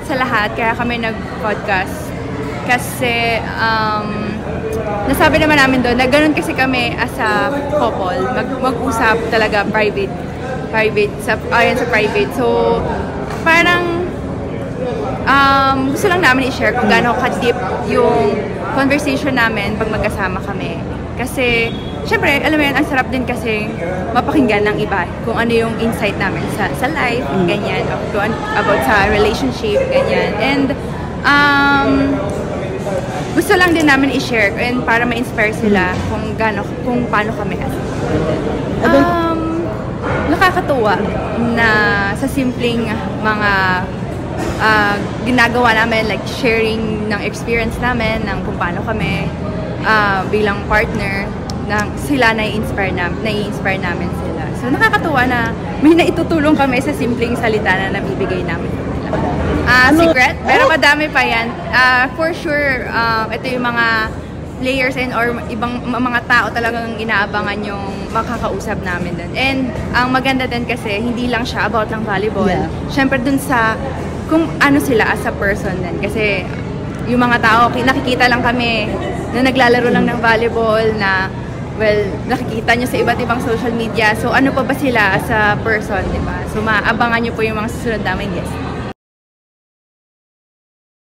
Sa lahat, kaya kami nag-podcast. Kasi nasabi naman namin doon na ganun kasi kami as a couple, mag-usap talaga private ayon sa private. So parang gusto lang namin i-share kung gaano ka-deep yung conversation namin pag magkasama kami. Kasi syempre, alam mo yan, ang sarap din kasi mapakinggan ng iba kung ano yung insight namin sa life, ganyan, about sa relationship, ganyan. And gusto lang din namin i-share and para ma-inspire sila kung paano kami nakakatuwa na sa simpleng mga ginagawa namin, like sharing ng experience namin, ng kung paano kami bilang partner, sila nai-inspire namin sila. So nakakatuwa na may naitutulong kami sa simpleng salita na nabibigay namin. Secret, pero madami pa yan. For sure, ito yung mga players or ibang mga tao talagang inaabangan yung makakausap namin dun. And ang maganda din kasi, hindi lang siya about ng volleyball. Yeah. Siyempre dun sa kung ano sila as a person din. Kasi yung mga tao, nakikita lang kami na naglalaro lang ng volleyball, na nakikita nyo sa iba't ibang social media. So ano pa ba sila as a person, di ba? So maabangan nyo po yung mga susunod namin guests.